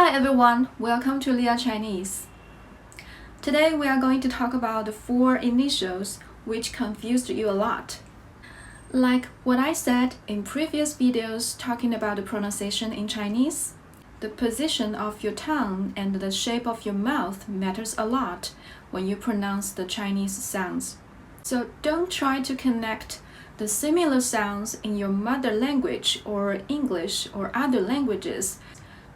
Hi everyone, welcome to Leah Chinese. Today we are going to talk about the four initials which confused you a lot. Like what I said in previous videos talking about the pronunciation in Chinese, the position of your tongue and the shape of your mouth matters a lot when you pronounce the Chinese sounds. So don't try to connect the similar sounds in your mother language or English or other languages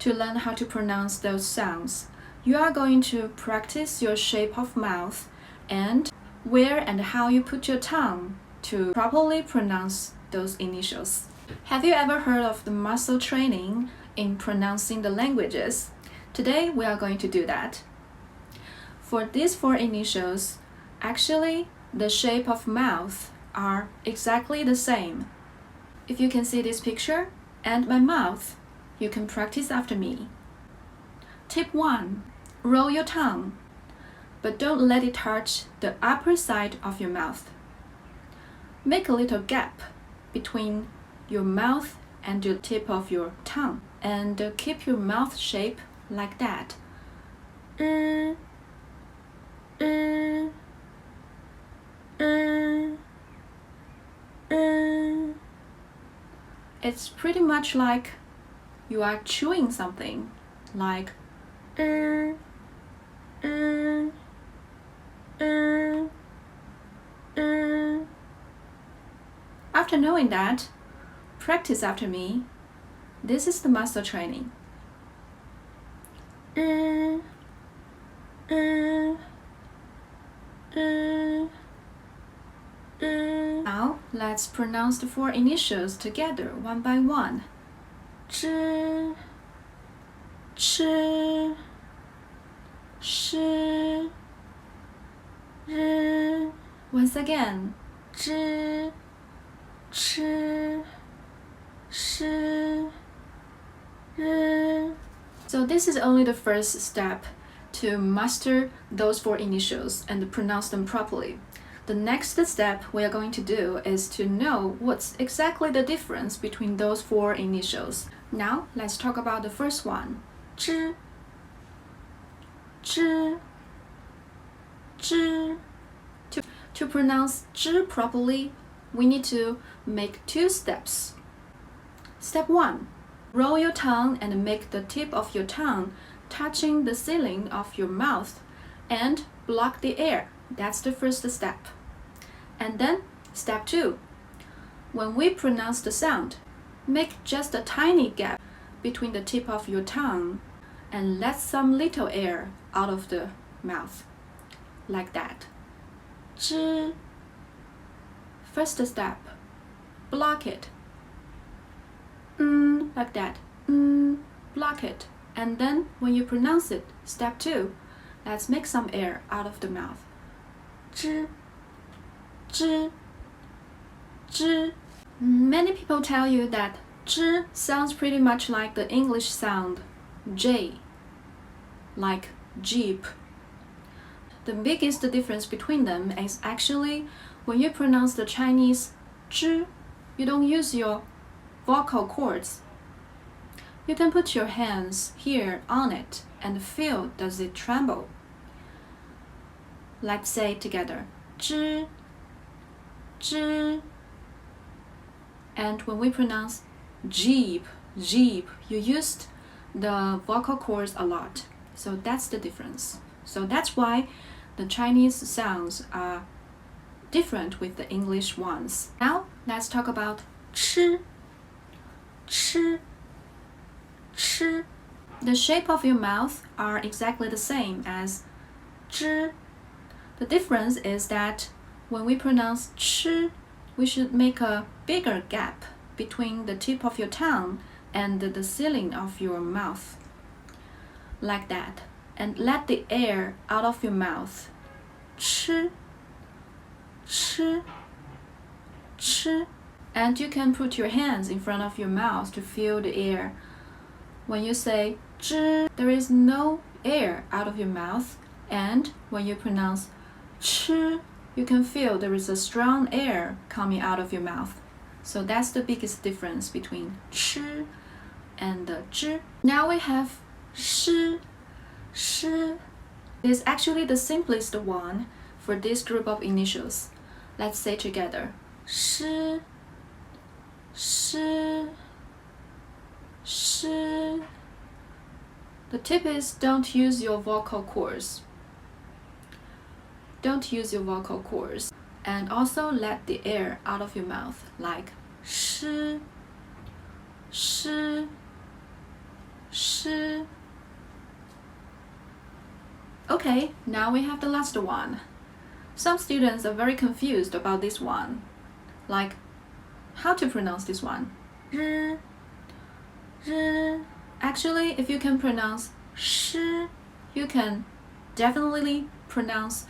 to learn how to pronounce those sounds. You are going to practice your shape of mouth and where and how you put your tongue to properly pronounce those initials. Have you ever heard of the muscle training in pronouncing the languages? Today we are going to do that. For these four initials, actually the shape of mouth are exactly the same. If you can see this picture and my mouth, you can practice after me. Tip 1. Roll your tongue, but don't let it touch the upper side of your mouth. Make a little gap between your mouth and the tip of your tongue and keep your mouth shape like that. It's pretty much like you are chewing something, like After knowing that, practice after me. This is the muscle training. Now, let's pronounce the four initials together, one by one. 知 吃 shi 日 Once again, 知 吃 shi 日 So this is only the first step to master those four initials and pronounce them properly. The next step we are going to do is to know what's exactly the difference between those four initials. Now, let's talk about the first one. 知 知 知 To pronounce 知 properly, we need to make two steps. Step 1. Roll your tongue and make the tip of your tongue touching the ceiling of your mouth and block the air. That's the first step. And then, step 2. When we pronounce the sound, make just a tiny gap between the tip of your tongue and let some little air out of the mouth. Like that. 知 First step. Block it. Like that. Block it. And then, when you pronounce it, step 2, let's make some air out of the mouth. 知 知 知 Many people tell you that 知 sounds pretty much like the English sound J, like Jeep. The biggest difference between them is actually when you pronounce the Chinese 知, you don't use your vocal cords. You can put your hands here on it and feel does it tremble. Let's say it together. 知 知 And when we pronounce Jeep, Jeep, you used the vocal cords a lot. So that's the difference. So that's why the Chinese sounds are different with the English ones. Now, let's talk about 吃 吃 吃 The shape of your mouth are exactly the same as 知. The difference is that when we pronounce 吃, we should make a bigger gap between the tip of your tongue and the ceiling of your mouth. Like that. And let the air out of your mouth. 吃 吃 吃 And you can put your hands in front of your mouth to feel the air. When you say 知, there is no air out of your mouth. And when you pronounce 吃, you can feel there is a strong air coming out of your mouth. So that's the biggest difference between 吃 and 知. Now we have sh, sh is actually the simplest one for this group of initials. Let's say together. Sh, sh, sh. The tip is don't use your vocal cords. Don't use your vocal cords. And also let the air out of your mouth, like sh, sh, sh. Okay, now we have the last one. Some students are very confused about this one. Like, how to pronounce this one? R, r. Actually, if you can pronounce sh, you can definitely pronounce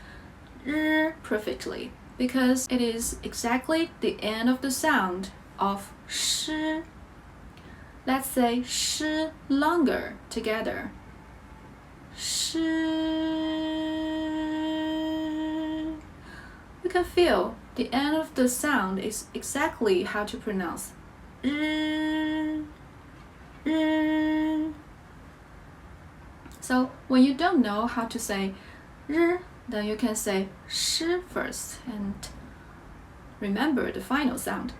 r perfectly, because it is exactly the end of the sound of sh. Let's say sh longer together. Sh. You can feel the end of the sound is exactly how to pronounce r, r. So when you don't know how to say r, then you can say sh first and remember the final sound.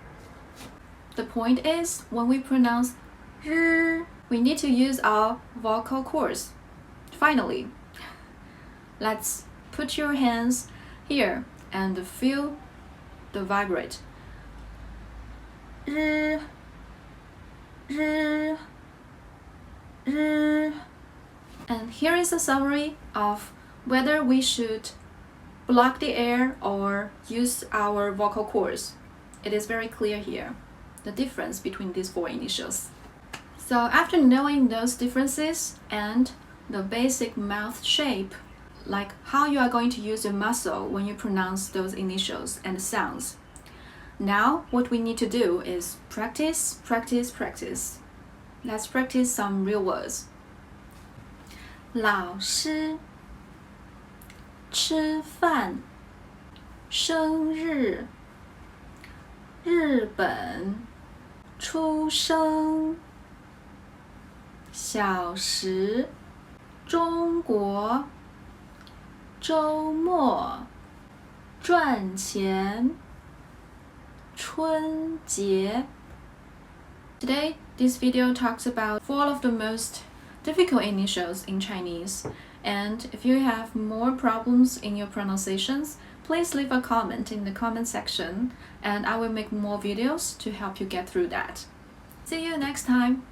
The point is, when we pronounce r, we need to use our vocal cords. Finally, let's put your hands here and feel the vibrate. R, r, r. And here is a summary of whether we should block the air or use our vocal cords. It is very clear here, the difference between these four initials. So after knowing those differences and the basic mouth shape, like how you are going to use your muscle when you pronounce those initials and sounds, now what we need to do is practice, practice, practice. Let's practice some real words. 老师 吃饭 生日 日本 出生 小时 中国 周末 赚钱 春节 Today, this video talks about four of the most difficult initials in Chinese. And if you have more problems in your pronunciations, please leave a comment in the comment section and I will make more videos to help you get through that. See you next time!